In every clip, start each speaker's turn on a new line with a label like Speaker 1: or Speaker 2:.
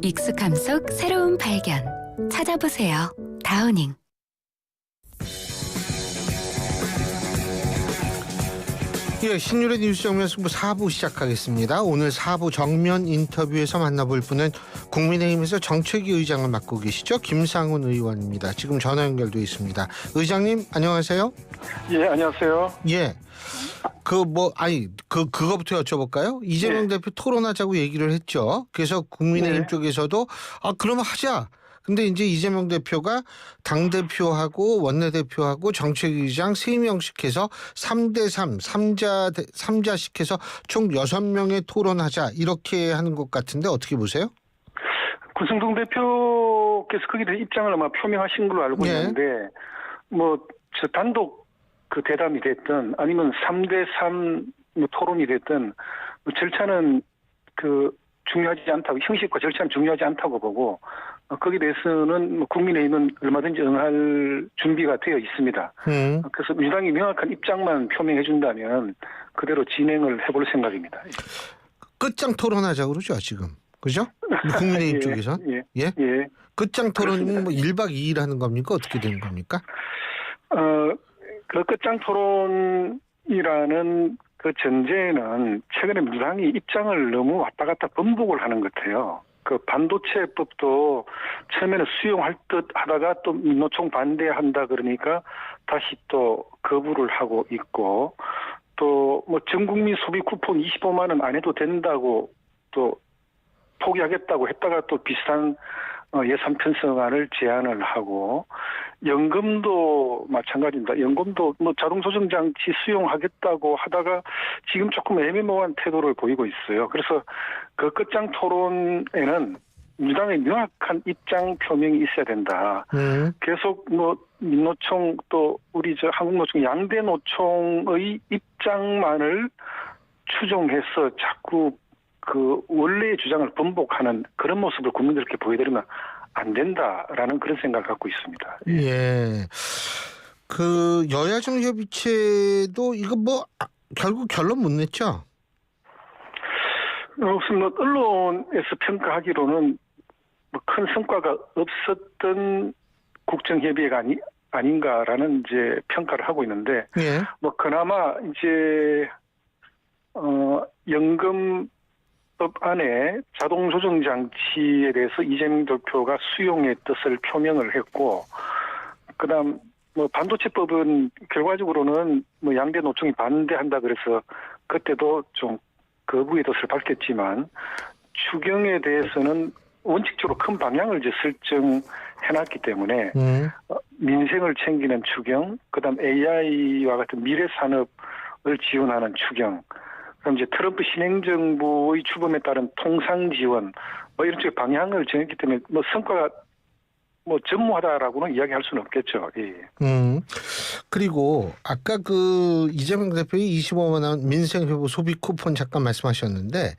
Speaker 1: 익숙함 속 새로운 발견. 찾아보세요. 다우닝.
Speaker 2: 예, 신율의 뉴스 정면 승부 4부 시작하겠습니다. 오늘 4부 정면 인터뷰에서 만나볼 분은 국민의힘에서 정책위 의장을 맡고 계시죠. 김상훈 의원입니다. 지금 전화 연결돼 있습니다. 의장님 안녕하세요.
Speaker 3: 예, 안녕하세요.
Speaker 2: 예. 그거부터 여쭤볼까요? 이재명 대표 토론하자고 얘기를 했죠. 그래서 국민의힘 쪽에서도 그러면 하자. 근데 이제 이재명 대표가 당대표하고 원내대표하고 정책위의장 3명씩 해서 3대3, 3자씩 해서 총 6명의 토론하자 이렇게 하는 것 같은데 어떻게 보세요?
Speaker 3: 구승동 대표께서 거기에 대해 입장을 아마 표명하신 걸로 알고 있는데 저 단독 그 대담이 됐든 아니면 3대3 토론이 됐든 절차는 중요하지 않다고, 형식과 절차는 중요하지 않다고 보고 거기에 대해서는 국민의힘은 얼마든지 응할 준비가 되어 있습니다. 그래서 민주당이 명확한 입장만 표명해 준다면 그대로 진행을 해볼 생각입니다.
Speaker 2: 끝장 토론하자 그러죠 지금. 그죠? 국민의힘 쪽에서. 예? 끝장 토론이면 뭐 1박 2일 하는 겁니까? 어떻게 되는 겁니까?
Speaker 3: 그 끝장 토론이라는 그 전제에는 최근에 민주당이 입장을 너무 왔다 갔다 번복을 하는 것 같아요. 그 반도체법도 처음에는 수용할 듯 하다가 또 민노총 반대한다 그러니까 다시 또 거부를 하고 있고, 또 전 국민 소비 쿠폰 25만 원 안 해도 된다고 또 포기하겠다고 했다가 또 비슷한 예산 편성안을 제안을 하고, 연금도 마찬가지입니다. 연금도 자동 조정 장치 수용하겠다고 하다가 지금 조금 애매모호한 태도를 보이고 있어요. 그래서 그 끝장 토론에는 민주당의 명확한 입장 표명이 있어야 된다. 계속 민노총 또 우리 한국노총 양대 노총의 입장만을 추종해서 자꾸 그 원래의 주장을 번복하는 그런 모습을 국민들께 보여드리면 안 된다라는 그런 생각을 갖고 있습니다.
Speaker 2: 예. 그 여야정 협의체도 이거 결국 결론 못 냈죠?
Speaker 3: 우선 언론에서 평가하기로는 큰 성과가 없었던 국정협의회가 아닌가라는 이제 평가를 하고 있는데, 그나마 이제 연금 법 안에 자동 조정 장치에 대해서 이재명 대표가 수용의 뜻을 표명을 했고, 그다음 반도체법은 결과적으로는 양대 노총이 반대한다 그래서 그때도 좀 거부의 뜻을 밝혔지만, 추경에 대해서는 원칙적으로 큰 방향을 이제 설정해놨기 때문에 민생을 챙기는 추경, 그다음 AI와 같은 미래 산업을 지원하는 추경, 그럼 이제 트럼프 신행정부의 주범에 따른 통상 지원, 이런 쪽의 방향을 정했기 때문에 성과가 전무하다라고는 이야기할 수는 없겠죠. 예.
Speaker 2: 그리고 아까 그 이재명 대표의 25만 원 민생회복 소비 쿠폰 잠깐 말씀하셨는데,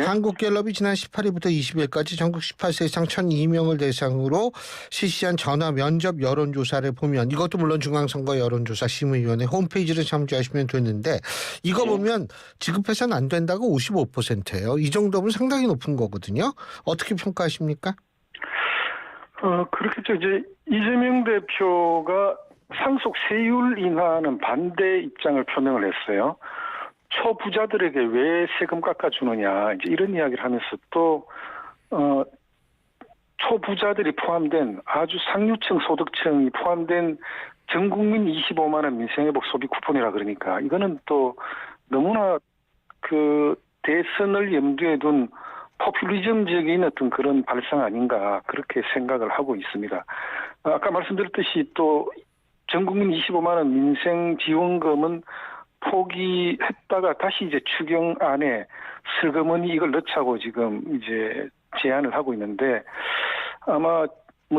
Speaker 2: 한국갤럽이 지난 18일부터 20일까지 전국 18세 이상 1,002명을 대상으로 실시한 전화 면접 여론조사를 보면, 이것도 물론 중앙선거 여론조사 심의위원회 홈페이지를 참조하시면 되는데, 이거 보면 지급해서는 안 된다고 55%예요. 이 정도면 상당히 높은 거거든요. 어떻게 평가하십니까?
Speaker 3: 그렇겠죠. 이제 이재명 대표가 상속 세율 인하는 반대 입장을 표명을 했어요. 초부자들에게 왜 세금 깎아주느냐, 이제 이런 이야기를 하면서 또 초부자들이 포함된 아주 상류층 소득층이 포함된 전 국민 25만 원 민생회복 소비 쿠폰이라 그러니까 이거는 또 너무나 그 대선을 염두에 둔 포퓰리즘적인 어떤 그런 발상 아닌가, 그렇게 생각을 하고 있습니다. 아까 말씀드렸듯이 또 전국민 25만 원 민생 지원금은 포기했다가 다시 이제 추경안에 슬그머니 이걸 넣자고 지금 이제 제안을 하고 있는데, 아마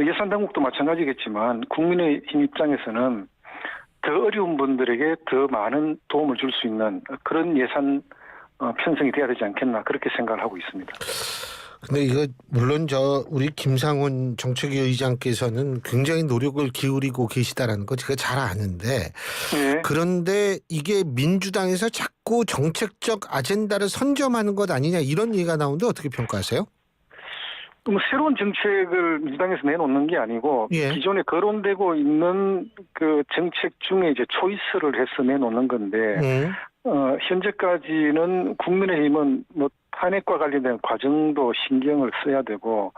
Speaker 3: 예산 당국도 마찬가지겠지만 국민의힘 입장에서는 더 어려운 분들에게 더 많은 도움을 줄 수 있는 그런 예산 편성이 돼야 되지 않겠나, 그렇게 생각을 하고 있습니다.
Speaker 2: 근데 이거 물론 우리 김상훈 정책위 의장께서는 굉장히 노력을 기울이고 계시다라는 거 제가 잘 아는데, 그런데 이게 민주당에서 자꾸 정책적 아젠다를 선점하는 것 아니냐, 이런 얘기가 나오는데 어떻게 평가하세요?
Speaker 3: 새로운 정책을 민주당에서 내놓는 게 아니고
Speaker 2: 예.
Speaker 3: 기존에 거론되고 있는 그 정책 중에 이제 초이스를 해서 내놓는 건데 현재까지는 국민의힘은 뭐 탄핵과 관련된 과정도 신경을 써야 되고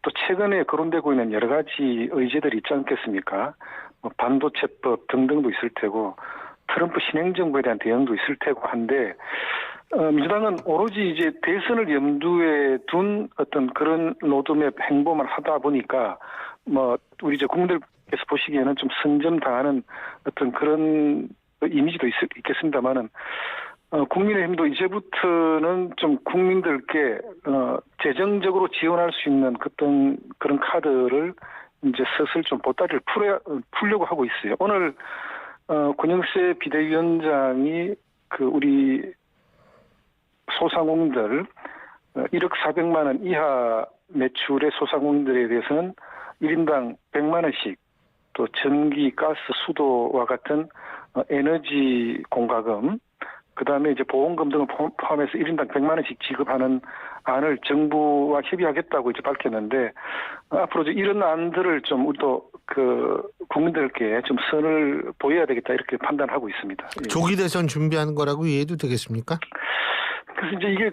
Speaker 3: 또 최근에 거론되고 있는 여러 가지 의제들이 있지 않겠습니까? 뭐 반도체법 등등도 있을 테고 트럼프 신행정부에 대한 대응도 있을 테고 한데 민주당은 오로지 이제 대선을 염두에 둔 어떤 그런 로드맵 행보만 하다 보니까 뭐 우리 이제 국민들께서 보시기에는 좀 선점당하는 어떤 그런 이미지도 있겠습니다만은 국민의힘도 이제부터는 좀 국민들께 재정적으로 지원할 수 있는 어떤 그런 카드를 이제 슬슬 좀 보따리를 풀려고 하고 있어요. 오늘 권영세 비대위원장이 그 우리 소상공인들 1억 400만 원 이하 매출의 소상공인들에 대해서는 1인당 100만 원씩 또 전기, 가스, 수도와 같은 에너지 공과금 그다음에 이제 보험금 등을 포함해서 1인당 100만 원씩 지급하는 안을 정부와 협의하겠다고 이제 밝혔는데 앞으로 이제 이런 안들을 좀 우리도 그 국민들께 좀 선을 보여야 되겠다 이렇게 판단하고 있습니다.
Speaker 2: 조기 대선 준비하는 거라고 이해해도 되겠습니까?
Speaker 3: 그래서 이제 이게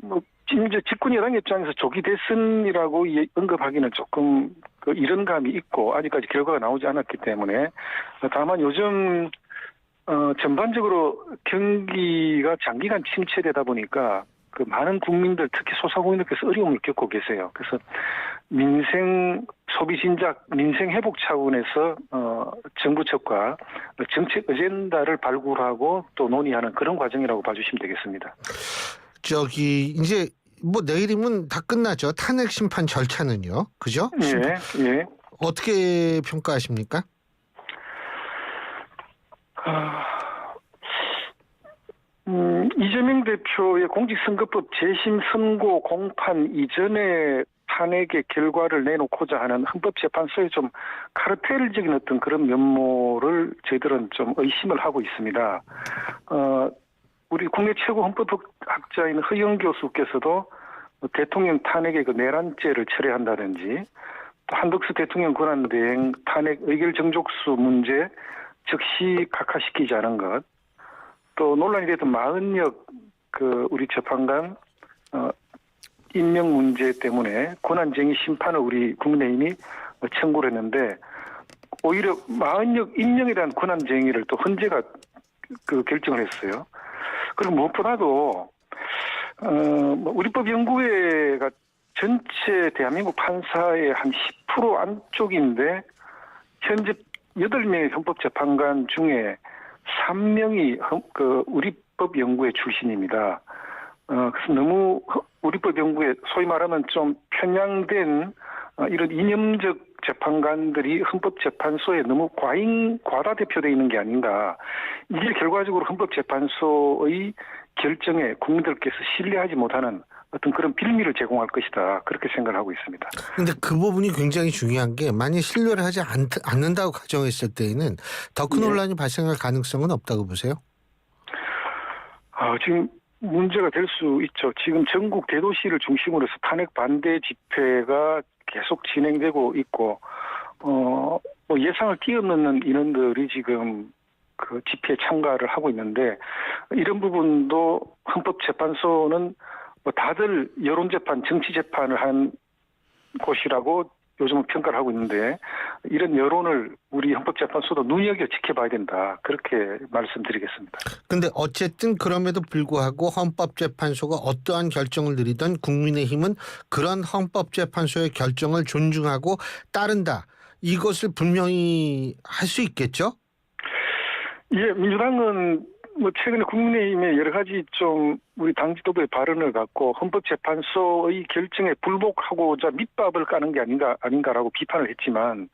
Speaker 3: 뭐 지금 이제 집권 여당 입장에서 조기 대선이라고 언급하기는 조금 그 이런 감이 있고 아직까지 결과가 나오지 않았기 때문에 다만 요즘 전반적으로 경기가 장기간 침체되다 보니까 그 많은 국민들 특히 소상공인들께서 어려움을 겪고 계세요. 그래서 민생 소비 진작, 민생 회복 차원에서 정부 측과 정책 어젠다를 발굴하고 또 논의하는 그런 과정이라고 봐주시면 되겠습니다.
Speaker 2: 이제 뭐 내일이면 다 끝나죠. 탄핵 심판 절차는요, 그죠?
Speaker 3: 예, 예.
Speaker 2: 어떻게 평가하십니까?
Speaker 3: 이재명 대표의 공직선거법 재심 선고 공판 이전에 탄핵의 결과를 내놓고자 하는 헌법재판소의 좀 카르텔적인 어떤 그런 면모를 저희들은 좀 의심을 하고 있습니다. 우리 국내 최고 헌법학자인 허영 교수께서도 대통령 탄핵의 그 내란죄를 철회한다든지 또 한덕수 대통령 권한대행 탄핵 의결 정족수 문제 즉시 각하시키지 않은 것, 또 논란이 됐던 마은혁 그 우리 재판관 임명 문제 때문에 권한쟁의 심판을 우리 국민의힘이 청구를 했는데 오히려 마은혁 임명에 대한 권한쟁의를 또 헌재가 그 결정을 했어요. 그리고 무엇보다도 우리법연구회가 전체 대한민국 판사의 한 10% 안쪽인데 현재 8명의 헌법재판관 중에 3명이 그 우리법연구회 출신입니다. 그래서 너무 우리법연구회 소위 말하면 좀 편향된 이런 이념적 재판관들이 헌법재판소에 너무 과다대표되어 있는 게 아닌가. 이게 결과적으로 헌법재판소의 결정에 국민들께서 신뢰하지 못하는 어떤 그런 빌미를 제공할 것이다. 그렇게 생각을 하고 있습니다.
Speaker 2: 그런데 그 부분이 굉장히 중요한 게 만약 신뢰를 하지 않는다고 가정했을 때에는 더 큰 논란이 발생할 가능성은 없다고 보세요?
Speaker 3: 지금 문제가 될 수 있죠. 지금 전국 대도시를 중심으로 해서 탄핵 반대 집회가 계속 진행되고 있고 뭐 예상을 뛰어넘는 인원들이 지금 그 집회에 참가를 하고 있는데 이런 부분도 헌법재판소는 뭐 다들 여론재판, 정치재판을 한 곳이라고 요즘은 평가를 하고 있는데 이런 여론을 우리 헌법재판소도 눈여겨 지켜봐야 된다. 그렇게 말씀드리겠습니다.
Speaker 2: 그런데 어쨌든 그럼에도 불구하고 헌법재판소가 어떠한 결정을 내리든 국민의힘은 그런 헌법재판소의 결정을 존중하고 따른다. 이것을 분명히 할 수 있겠죠?
Speaker 3: 예, 민주당은 뭐 최근에 국민의힘의 여러 가지 좀 우리 당 지도부의 발언을 갖고 헌법재판소의 결정에 불복하고자 밑밥을 까는 게 아닌가라고 비판을 했지만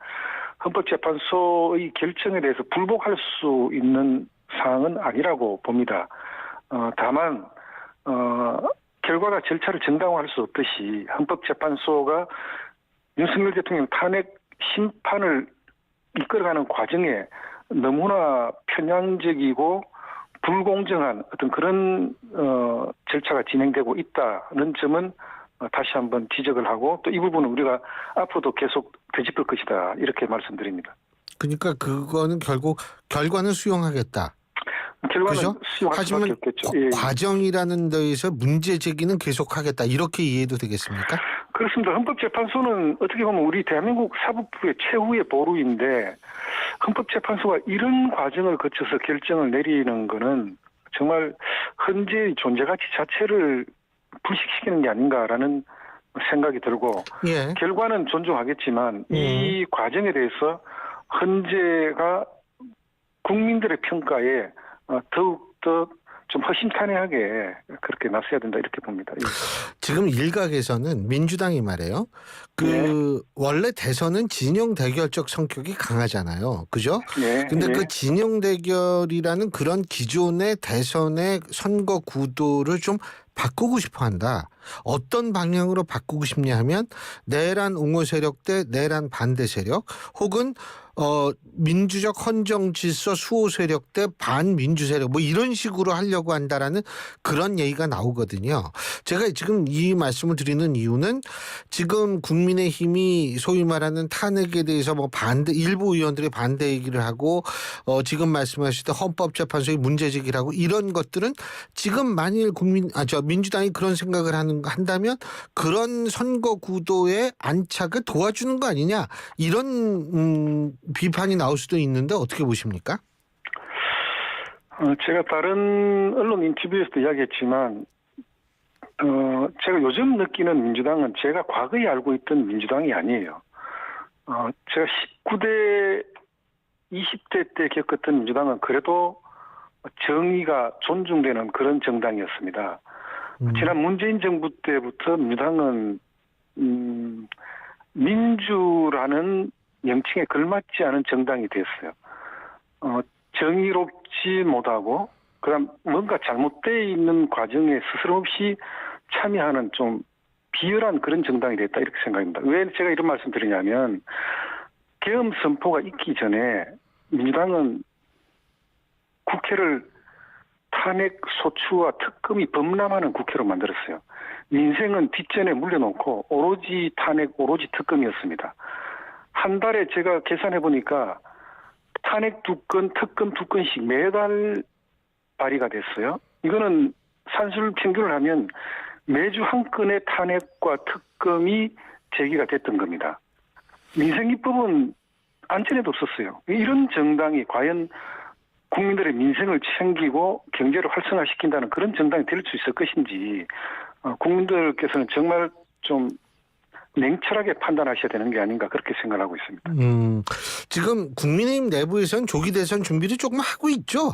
Speaker 3: 헌법재판소의 결정에 대해서 불복할 수 있는 사항은 아니라고 봅니다. 다만 결과가 절차를 정당화할 수 없듯이 헌법재판소가 윤석열 대통령 탄핵 심판을 이끌어가는 과정에 너무나 편향적이고 불공정한 어떤 그런 절차가 진행되고 있다는 점은 다시 한번 지적을 하고 또 이 부분은 우리가 앞으로도 계속 되짚을 것이다 이렇게 말씀드립니다.
Speaker 2: 그러니까 그거는 결국 결과는 수용하겠다.
Speaker 3: 결과는
Speaker 2: 그죠?
Speaker 3: 수용할
Speaker 2: 하지만
Speaker 3: 수밖에 없겠죠. 예.
Speaker 2: 과정이라는 데에서 문제 제기는 계속하겠다. 이렇게 이해도 되겠습니까?
Speaker 3: 그렇습니다. 헌법재판소는 어떻게 보면 우리 대한민국 사법부의 최후의 보루인데 헌법재판소가 이런 과정을 거쳐서 결정을 내리는 거는 정말 헌재의 존재 가치 자체를 불식시키는 게 아닌가라는 생각이 들고
Speaker 2: 예.
Speaker 3: 결과는 존중하겠지만 이 과정에 대해서 헌재가 국민들의 평가에 더욱더 좀 허심탄회하게 그렇게 나서야 된다 이렇게 봅니다.
Speaker 2: 지금 일각에서는 민주당이 말해요. 원래 대선은 진영 대결적 성격이 강하잖아요. 그죠?
Speaker 3: 네.
Speaker 2: 근데 그 진영 대결이라는 그런 기존의 대선의 선거 구도를 좀 바꾸고 싶어 한다. 어떤 방향으로 바꾸고 싶냐 하면 내란 옹호 세력 대 내란 반대 세력 혹은 민주적 헌정 질서 수호 세력 대 반민주 세력 뭐 이런 식으로 하려고 한다라는 그런 얘기가 나오거든요. 제가 지금 이 말씀을 드리는 이유는 지금 국민의힘이 소위 말하는 탄핵에 대해서 뭐 반대 일부 의원들이 반대 얘기를 하고 지금 말씀하셨던 헌법재판소의 문제 제기를 하고 이런 것들은 지금 만일 민주당이 그런 생각을 한다면 그런 선거 구도의 안착을 도와주는 거 아니냐 이런 비판이 나올 수도 있는데 어떻게 보십니까?
Speaker 3: 제가 다른 언론 인터뷰에서도 이야기했지만 제가 요즘 느끼는 민주당은 제가 과거에 알고 있던 민주당이 아니에요. 제가 19대 20대 때 겪었던 민주당은 그래도 정의가 존중되는 그런 정당이었습니다. 지난 문재인 정부 때부터 민주당은 민주라는 명칭에 걸맞지 않은 정당이 됐어요. 정의롭지 못하고 그다음 뭔가 잘못되어 있는 과정에 스스럼 없이 참여하는 좀 비열한 그런 정당이 됐다 이렇게 생각합니다. 왜 제가 이런 말씀 드리냐면 계엄 선포가 있기 전에 민주당은 국회를 탄핵 소추와 특검이 범람하는 국회로 만들었어요. 민생은 뒷전에 물려놓고 오로지 탄핵, 오로지 특검이었습니다. 한 달에 제가 계산해 보니까 탄핵 2건, 특검 2건씩 매달 발의가 됐어요. 이거는 산술 평균을 하면 매주 한 건의 탄핵과 특검이 제기가 됐던 겁니다. 민생입법은 안전에도 없었어요. 이런 정당이 과연 국민들의 민생을 챙기고 경제를 활성화시킨다는 그런 정당이 될 수 있을 것인지 국민들께서는 정말 좀 냉철하게 판단하셔야 되는 게 아닌가 그렇게 생각하고 있습니다.
Speaker 2: 지금 국민의힘 내부에서는 조기 대선 준비를 조금 하고 있죠?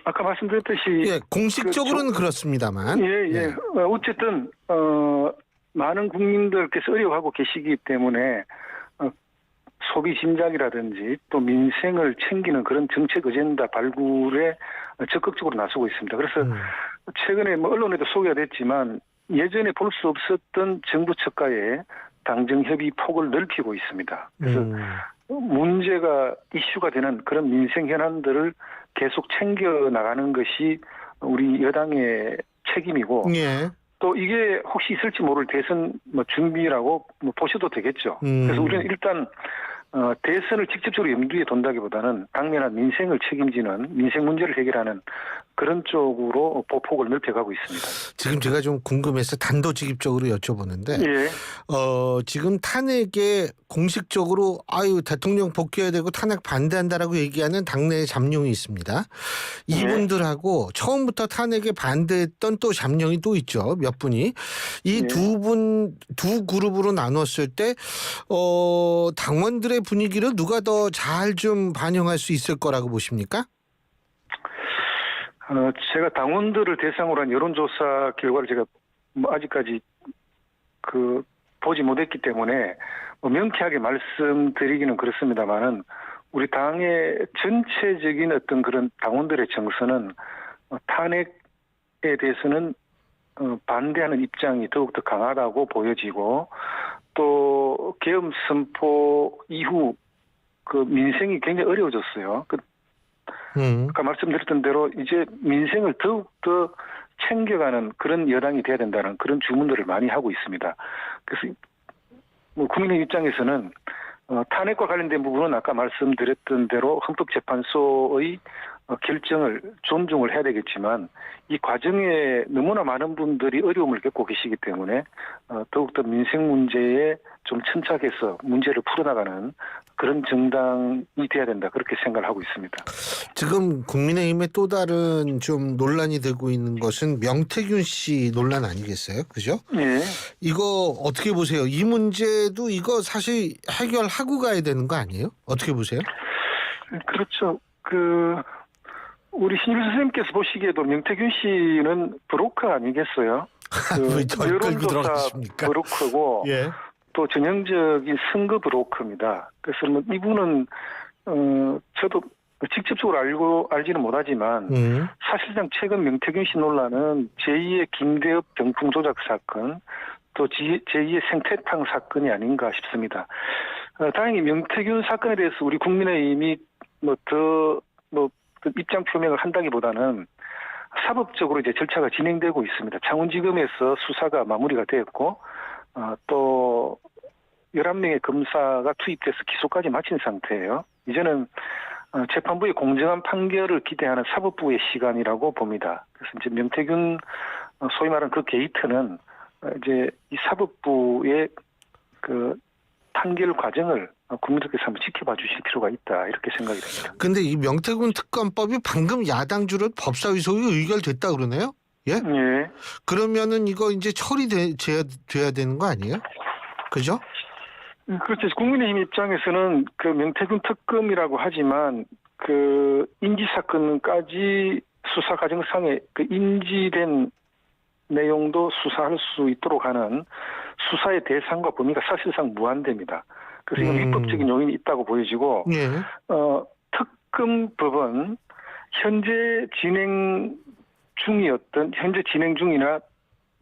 Speaker 3: 아까 말씀드렸듯이
Speaker 2: 예, 공식적으로는 그렇습니다만.
Speaker 3: 예. 어쨌든 많은 국민들께서 어려워하고 계시기 때문에 소비 진작이라든지 또 민생을 챙기는 그런 정책 어젠다 발굴에 적극적으로 나서고 있습니다. 그래서 최근에 언론에도 소개가 됐지만 예전에 볼 수 없었던 정부 척가의 당정 협의 폭을 넓히고 있습니다. 그래서 문제가 이슈가 되는 그런 민생 현안들을 계속 챙겨 나가는 것이 우리 여당의 책임이고
Speaker 2: 예.
Speaker 3: 또 이게 혹시 있을지 모를 대선 준비라고 보셔도 되겠죠. 그래서 우리는 일단 대선을 직접적으로 염두에 둔다기보다는 당면한 민생을 책임지는 민생 문제를 해결하는 그런 쪽으로 보폭을 넓혀가고 있습니다.
Speaker 2: 지금 제가 좀 궁금해서 단도직입적으로 여쭤보는데
Speaker 3: 예.
Speaker 2: 지금 탄핵에 공식적으로 대통령 복귀해야 되고 탄핵 반대한다라고 얘기하는 당내의 잠룡이 있습니다. 이분들하고 처음부터 탄핵에 반대했던 또 잠룡이 또 있죠. 몇 분이. 이 두 그룹으로 나눴을 때 당원들의 분위기를 누가 더 잘 좀 반영할 수 있을 거라고 보십니까?
Speaker 3: 제가 당원들을 대상으로 한 여론조사 결과를 제가 아직까지 보지 못했기 때문에 명쾌하게 말씀드리기는 그렇습니다만은 우리 당의 전체적인 어떤 그런 당원들의 정서는 탄핵에 대해서는 반대하는 입장이 더욱더 강하다고 보여지고 또 계엄 선포 이후 민생이 굉장히 어려워졌어요. 아까 말씀드렸던 대로 이제 민생을 더욱더 챙겨가는 그런 여당이 돼야 된다는 그런 주문들을 많이 하고 있습니다. 그래서 뭐 국민의 입장에서는 탄핵과 관련된 부분은 아까 말씀드렸던 대로 헌법재판소의 결정을 존중을 해야 되겠지만 이 과정에 너무나 많은 분들이 어려움을 겪고 계시기 때문에 더욱더 민생 문제에 좀 천착해서 문제를 풀어나가는 그런 정당이 돼야 된다 그렇게 생각을 하고 있습니다.
Speaker 2: 지금 국민의힘의 또 다른 좀 논란이 되고 있는 것은 명태균 씨 논란 아니겠어요? 그죠?
Speaker 3: 예.
Speaker 2: 이거 어떻게 보세요? 이 문제도 이거 사실 해결하고 가야 되는 거 아니에요? 어떻게 보세요?
Speaker 3: 그렇죠. 우리 신일 선생님께서 보시기에도 명태균 씨는 브로커 아니겠어요?
Speaker 2: 왜 저를 끌고 들어가십니까?
Speaker 3: 브로커고
Speaker 2: 예.
Speaker 3: 또 전형적인 선거 브로커입니다. 그래서 뭐 이분은 저도 직접적으로 알지는 못하지만 사실상 최근 명태균 씨 논란은 제2의 김대엽 병풍 조작 사건 또 제2의 생태탕 사건이 아닌가 싶습니다. 다행히 명태균 사건에 대해서 우리 국민의힘이 그 입장 표명을 한다기보다는 사법적으로 이제 절차가 진행되고 있습니다. 창원지검에서 수사가 마무리가 되었고 또 11명의 검사가 투입돼서 기소까지 마친 상태예요. 이제는 재판부의 공정한 판결을 기대하는 사법부의 시간이라고 봅니다. 그래서 이제 명태균 소위 말하는 그 게이트는 이제 이 사법부의 그 판결 과정을 국민들께서 한번 지켜봐 주실 필요가 있다 이렇게 생각이 됩니다.
Speaker 2: 근데 이 명태균 특검법이 방금 야당 주로 법사위 소위 의결됐다 그러네요? 예?
Speaker 3: 예.
Speaker 2: 그러면은 이거 이제 처리돼야 되는 거 아니에요? 그죠?
Speaker 3: 그렇죠. 국민의힘 입장에서는 그 명태균 특검이라고 하지만 그 인지 사건까지 수사 과정상에 그 인지된 내용도 수사할 수 있도록 하는 수사의 대상과 범위가 사실상 무한대입니다. 그래서 이건 위법적인 요인이 있다고 보여지고
Speaker 2: 예.
Speaker 3: 특검법은 현재 진행 중이나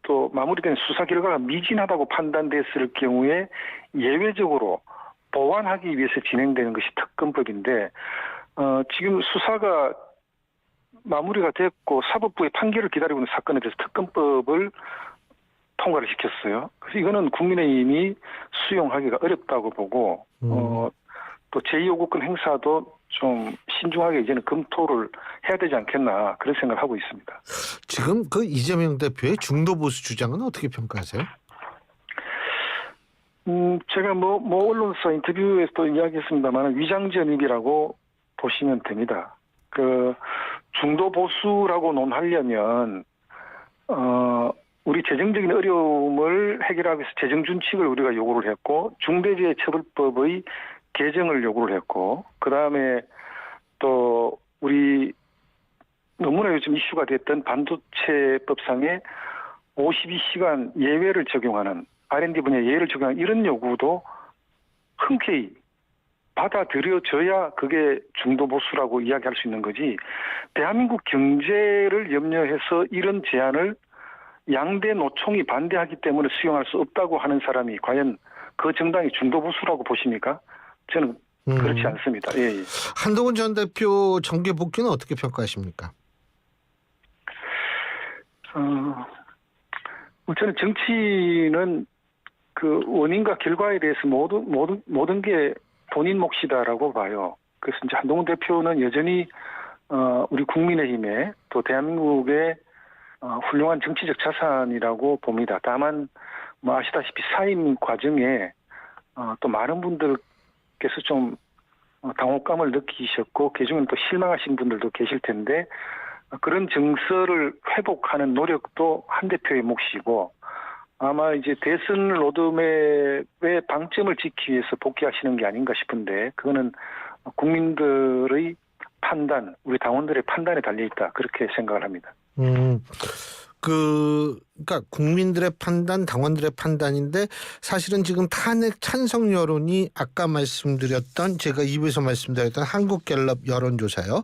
Speaker 3: 또 마무리된 수사 결과가 미진하다고 판단됐을 경우에 예외적으로 보완하기 위해서 진행되는 것이 특검법인데 지금 수사가 마무리가 됐고 사법부의 판결을 기다리고 있는 사건에 대해서 특검법을 통과를 시켰어요. 그래서 이거는 국민의힘이 수용하기가 어렵다고 보고 또 제2요구권 행사도 좀 신중하게 이제는 검토를 해야 되지 않겠나 그런 생각을 하고 있습니다.
Speaker 2: 지금 그 이재명 대표의 중도 보수 주장은 어떻게 평가하세요?
Speaker 3: 제가 뭐 언론사 인터뷰에서도 이야기했습니다만 위장전입이라고 보시면 됩니다. 그 중도 보수라고 논하려면 우리 재정적인 어려움을 해결하기 위해서 재정준칙을 우리가 요구를 했고 중대재해처벌법의 개정을 요구를 했고 그다음에 또 우리 너무나 요즘 이슈가 됐던 반도체법상에 52시간 예외를 적용하는 R&D 분야 예외를 적용하는 이런 요구도 흔쾌히 받아들여져야 그게 중도 보수라고 이야기할 수 있는 거지 대한민국 경제를 염려해서 이런 제안을 양대 노총이 반대하기 때문에 수용할 수 없다고 하는 사람이 과연 그 정당이 중도 보수라고 보십니까? 저는 그렇지 않습니다. 예.
Speaker 2: 한동훈 전 대표 정계 복귀는 어떻게 평가하십니까?
Speaker 3: 저는 정치는 그 원인과 결과에 대해서 모든 게 본인 몫이다라고 봐요. 그래서 이제 한동훈 대표는 여전히 우리 국민의힘에 또 대한민국의 훌륭한 정치적 자산이라고 봅니다. 다만 뭐 아시다시피 사임 과정에 또 많은 분들께서 좀 당혹감을 느끼셨고 그중에는 또 실망하신 분들도 계실 텐데 그런 정서를 회복하는 노력도 한 대표의 몫이고 아마 이제 대선 로드맵의 방점을 지키기 위해서 복귀하시는 게 아닌가 싶은데 그거는 국민들의 판단, 우리 당원들의 판단에 달려 있다 그렇게 생각을 합니다.
Speaker 2: 그러니까 국민들의 판단, 당원들의 판단인데 사실은 지금 탄핵 찬성 여론이 아까 말씀드렸던 제가 2부에서 말씀드렸던 한국갤럽 여론조사요.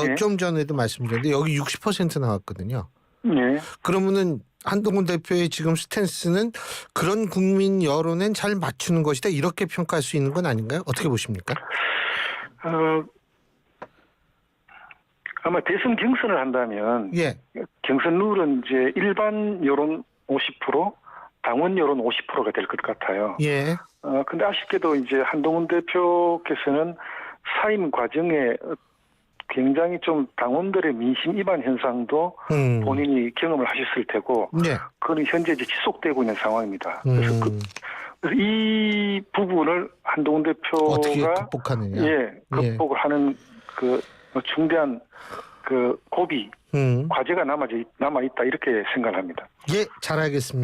Speaker 3: 네.
Speaker 2: 좀 전에도 말씀드렸는데 여기 60% 나왔거든요.
Speaker 3: 네.
Speaker 2: 그러면은 한동훈 대표의 지금 스탠스는 그런 국민 여론엔 잘 맞추는 것이다 이렇게 평가할 수 있는 건 아닌가요? 어떻게 보십니까?
Speaker 3: 아마 대선 경선을 한다면
Speaker 2: 예.
Speaker 3: 경선 룰은 이제 일반 여론 50%, 당원 여론 50%가 될 것 같아요.
Speaker 2: 예.
Speaker 3: 근데 아쉽게도 이제 한동훈 대표께서는 사임 과정에 굉장히 좀 당원들의 민심 위반 현상도 본인이 경험을 하셨을 테고,
Speaker 2: 예.
Speaker 3: 그건 현재 이제 지속되고 있는 상황입니다. 그래서 그래서 이 부분을 한동훈
Speaker 2: 어떻게
Speaker 3: 대표가
Speaker 2: 극복하느냐.
Speaker 3: 극복을 하는 그 중대한 그 고비 과제가 남아 있다 이렇게 생각합니다.
Speaker 2: 예, 잘 알겠습니다.